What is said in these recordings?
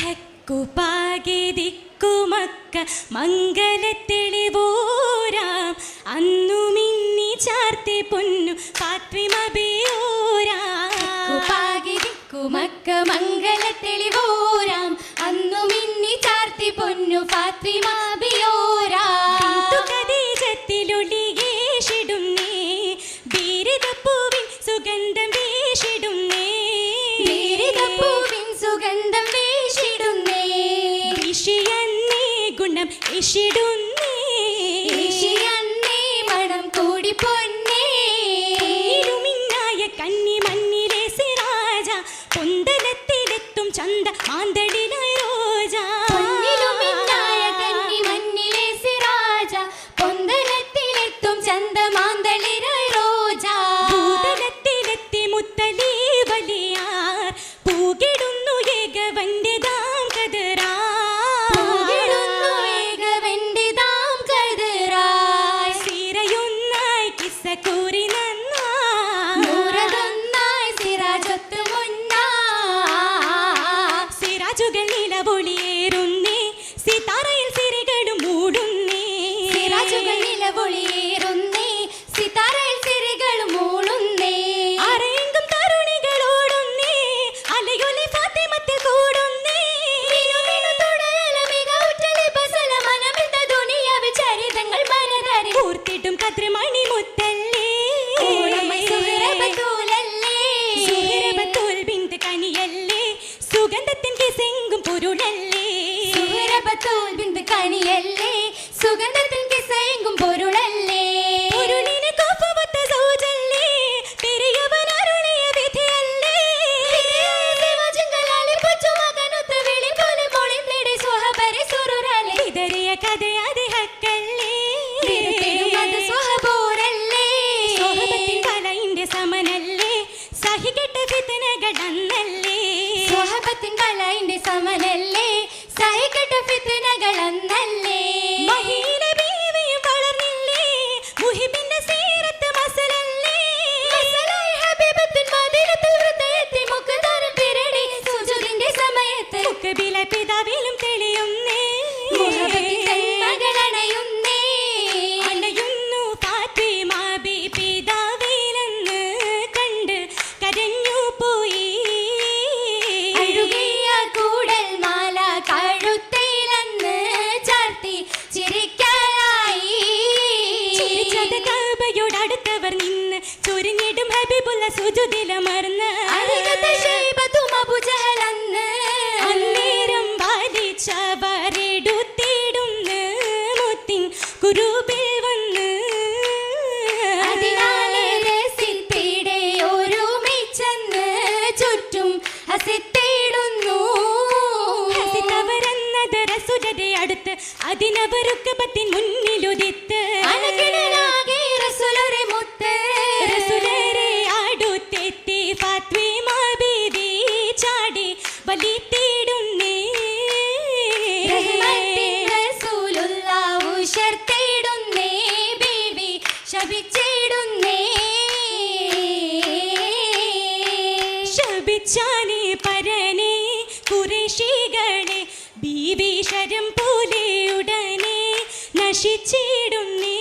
ഹക്കുപാകെ ദിക്കുമക്ക മംഗലത്തെളിവോരാം അന്നു മിന്നി ചാർത്തി പൊന്നു ഫാത്വിമ ബിയോരാം. ഹക്കുപാകെ ദിക്കുമക്ക മംഗലത്തെളിവോരാം അന്നു മിന്നി ചാർത്തി പൊന്നു ഫാത്വിമ ബിയോരാം. ഖദീജത്തിലൊളിയേഷിടുന്നേ ബീരിതപ്പൂവിൻ സുഗന്ധം വീശിടുന്നേ. ബീരിതപ്പൂവിൻ സുഗന്ധം വീശിടുന്നേ. ഇഷിയന്നേ ഗുണം ഇഷിടുന്നേ. ഇഷിയന്നേ മണം കൂടി പൊന്നേ. ഇരുമിന്നായ കന്നി മണ്ണിലെ സിറാജ പൊന്തലത്തിലെത്തും ചന്ത മാന്തളിലായ റോജ. പൊന്നിലുമിന്നായ കന്നി മണ്ണിലെ സിറാജ പൊന്തലത്തിലെത്തും ചന്തമാന്തളിരായി റോജ. ഭൂതലത്തിലെത്തി മുത്തലി വലിയാർ പൂകിടുന്നു ഏകവന്റെ ദാം കതിറാ. പൂകിടുന്നു ഏകവന്റെതാം കതിറായി. സിരയൊന്നായി കിസ്സ കൂറി നന്നാ. നൂറതൊന്നായി സിറാജൊത്തു മുന്നാ. സിറാജുകൾ നിലവൊളിയേറുന്നേ സിതാറയിൽ സിരകളും മൂടുന്നേ. സിറാജുകൾ നിലവൊളിയേറുന്നേ സിതാരയിൽ സിരകളും മൂളുന്നേ. അരയെങ്കും തരുണികളോടുന്നേ അലയൊലി ഫാത്തിമത്തിൽ കൂടുന്നേ. മിനുമിനു തുടയല മികവുറ്റലി ബസല മനമിത ദുനിയാവിൽ ചരിതങ്ങൾ മനതാരി കൂർത്തിട്ടും കത്രിമണി മുത്തല്ലേ. ഓണമൈ സുഹറബത്തൂലല്ലേ. സുഹറബത്തൂൽ ബിന്ത് കനിയല്ലേ സുഗന്ധത്തിൻ കിസെങ്കും പൊരുളല്ലേ. സുഹറബത്തൂൽ ബിന്ത് കനിയല്ലേ സുഗന്ധത്തിൻ കിസയെങ്കും പൊരുളല്ലേ. പൊരുളിന് കോപ്പമൊത്ത സൗജല്ലേ പെരിയവൻ അരുളിയ വിധിയല്ലേ. ശിവജങ്കലാലിൽ കൊച്ചുമകനൊത്ത വിളി പോലെ മൊളിന്നിടെ സ്വഹബരെ സുറുരല്ലേ. വിതറിയ കഥയാതെ ഹക്കല്ലേ. അത് സ്വഹബോരല്ലേ. സ്വഹബത്തിൻ കലയിന്റെ സമനല്ലേ സഹികെട്ട ഫിത്നകളന്നല്ലേ. സ്വഹബത്തിൻ കലയിന്റെ സമനല്ലേ സഹികെട്ട ഫിത്നകളന്നല്ലേ. മഹീന ബീവിയും വളർന്നില്ലേ മുഹിബിന്റെ സീറത്ത് മസലല്ലേ. മസലായ ഹബീബത്തിൻ മദീനത്തിൽ വൃത്തയെത്തി മുഖദാരം പിരടി സുജൂദിന്റെ സമയത്ത് മുഖബില പിതാവിലും തെളിയുന്നേ. മുഹബത്തിൻ കൺമകളണയുന്നേ. അണയുന്നു ഫാത്തിമ ബി പിതാവിലെന്ന് കണ്ട് കരഞ്ഞു പോയി. അഴുകിയ കൂടൽ മാല കഴുത്തിലെന്ന് ചാർത്തി ചിരിക്കാനായി. ചിരിച്ചത് കഅബയോടടുത്തവർ നിന്ന് ചൊരിഞ്ഞിടും ഹബീബുള്ള സുജൂദിലമർന്ന്. അരികത്തെ ശൈബത്തും അബൂജഹലന്ന്. അന്നേരം വലിച്ചവരെടുത്തിടുന്ന് മുത്തിൻ കുരൂപിൽ വന്ന്. അതിനാലെ രസിത്തിടെ ഒരുമിച്ചെന്ന് ചുറ്റും ഹസിത്തിടുന്നു. ഹസിതവരെന്നത് റസൂലരെ അടുത്ത് അതിനവരൊക്കെ പത്തിൻ മുന്നിലുദിത്ത്. അനകിടലാകെ റസൂലരെ മുത്ത്. റസൂലരെ അടുത്തെത്തി ഫാത്വിമ ബീവി ചാടി വലിത്തിടുന്നേ. റഹ്മത്തിൻ റസൂലുള്ളാഹ് ഉശർത്തിടുന്നേ. ബീവി ശപിച്ചിടുന്നേ. ശപിച്ചാനേ പരനെ ഖുറൈശികളെ ബീവി ശരം പോലെ ഉടനെ നശിച്ചിടുന്നേ.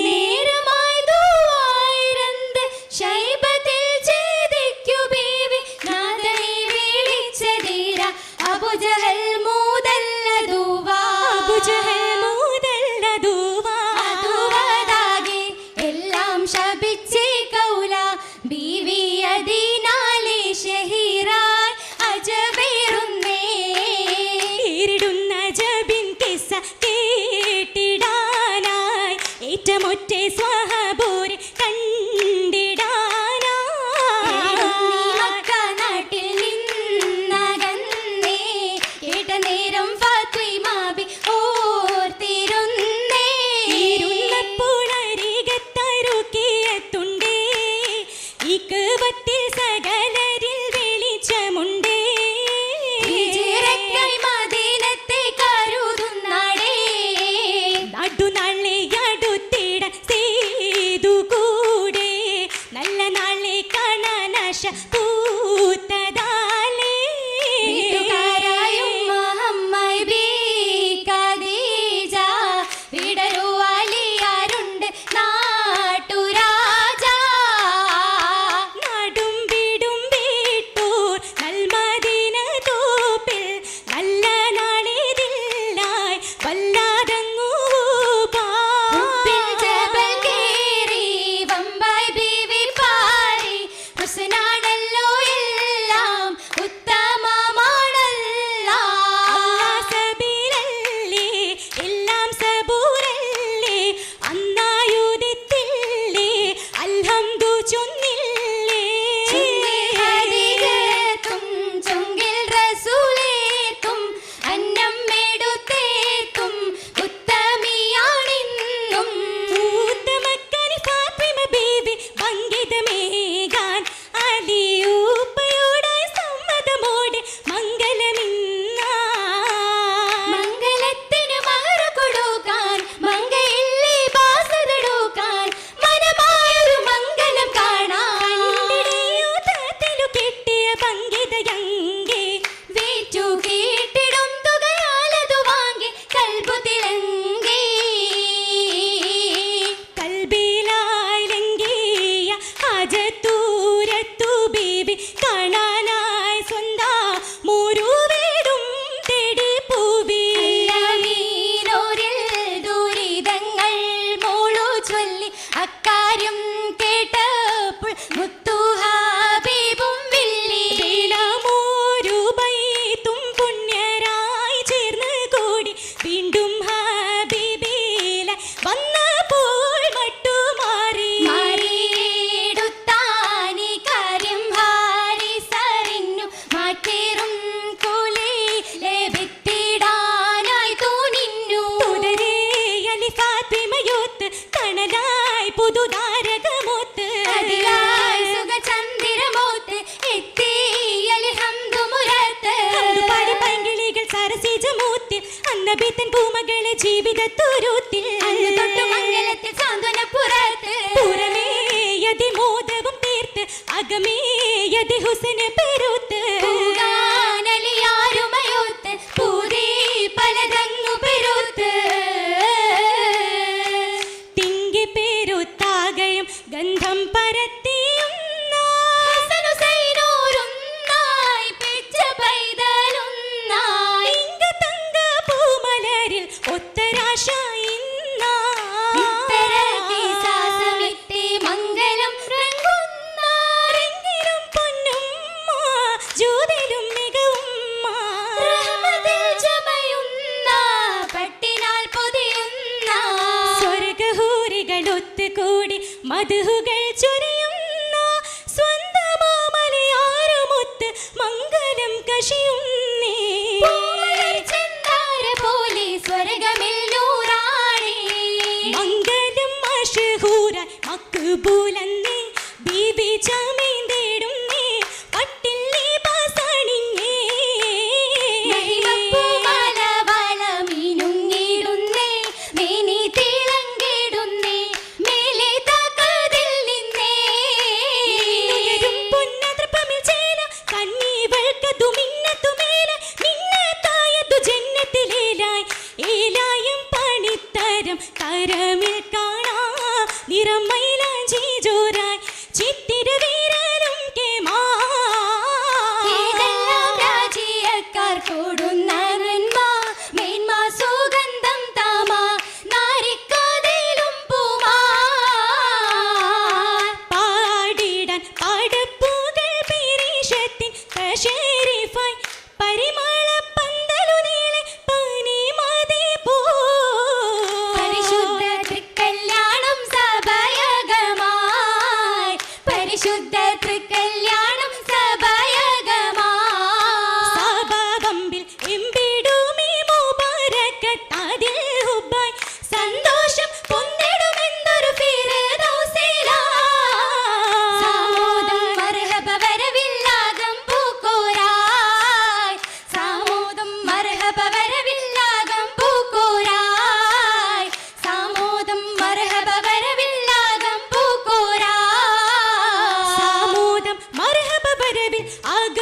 നേരമായി ദുആയിരന്ത് ശൈബത്തിൽ ഛേദിക്കു ബീവി നാദനെ വിളിച്ചതീര അബൂജഹൽ മൂതല്ല ദുവാ. അബൂജഹൽ മൂതല്ല ദുവാ. അതുവതാകെ എല്ലാം ശപിച്ചേ കൗല ബീവി അതിനാലെ ഷഹീറായി അജബേറുന്നേ. ഈരിടുന്ന ജബിൻ കിസ്സ കേട്ടിടാനായി ഏറ്റമൊറ്റ സ്വഹബോരെ കണ്ടിടാനായി. മക്ക നാട്ടിൽ നിന്നകന്നേ കേട്ട നേരം ഫാത്വിമ ബി ഓർത്തിരുന്നേ. ഇരുന്നപ്പോൾ അരികത്തായി റുഖിയത്തുണ്ടേ. ഈ കവത്തിൽ സകലരിൽ വെളിച്ചമുണ്ടേ. ഹിജ്റയ്ക്കായി മദീനത്തെ കരുതുന്നാടേ. നടുനാളെ അടുത്തിട ചെയ്തു കൂടെ നല്ല നാളെ കാണാൻ ആശ പൂത്തതാലേ. വീട്ടുകാരായോ പൂമകളെ ജീവിതത്തുരുത്തിൽ മംഗലത്തിൽ സാന്ത്വനപ്പുറത്ത് പുറമേയതിമോദവും തീർത്ത് അകമേയതി ഹുസന് പെരുത്ത് പൂകാനലിയാരുമയൊത്ത് പൂതി പലതങ്ങു പെരുത്ത് തിങ്കി പെരുത്താകയും ഗന്ധം പരത്തിയും ഒത്തരാശ മംഗലം റെങ്കിലും പൊന്നുമ്മ ജൂതിലും മികവുമ്മ ചമയുന്ന പട്ടിനാൽ പൊതിയുന്ന സ്വർഗഹൂരികളൊത്തുകൂടി മധുഹുകൾ ചൊരിയുന്ന സ്വന്തമാമലയാറുമൊത്ത് മംഗലം കശിയുന്നേ സ്വർഗമിൽ നൂറാണി മംഗലം മഷഹൂര മക്ബൂലന്നേ ബീബി ജമീൻ തേടുന്നേ പട്ടില്ലി പാസണിഞ്ഞേ മഹിമപ്പൂമാല വളമിനുങ്ങിടുന്നേ മേനി തിളങ്ങിടുന്നേ മേലെ തകതിൽ നിന്നേ ഉയരും പൊന്നതൃപ്പമിൽ ചേല കണ്ണീവൾക്കതു മിന്നത്തുമേല മിന്നത്തായതു ജന്നത്തിലേലായി ഏലായും പണിത്തരം തരമിൽ കാണാ നിറം മൈലാഞ്ചി ജോരായി ചിത്തിര വീരലും കേമാ ഏതെല്ലാം രാജ്യക്കാർ കൂടുന്ന നന്മ മേന്മ സുഗന്ധം താമ നാരിക്കതിലും പൂമാ പാടിടാൻ പാടപ്പൂകൾ പീരീഷത്തിൻ തശരീഫായി പരിമള പന്തലു നീളെ പനിമതി പോ പരിശുദ്ധ തൃക്കല്യാണം സഭയകമായി പരിശുദ്ധ തൃക്കല്യാണം സഭയകമായി സഭാവമ്പിൽ എമ്പിടുമീ മുബാരക്കത്താതിൽ ഹുബ്ബായി സന്തോഷം പൊന്നിടുമെന്നൊരു ഫിർദൗസിലാ സാമോദം മർഹബ വരവില്ലാകം പൂക്കോരായ് സാമോദം മർഹബ വരവില്ലാകം പൂക്കോരായ് സാമോദം മർഹബ വരവില്ലാകം പൂക്കോരായ് സാമോദം മർഹബ വരവിൽ ആഗ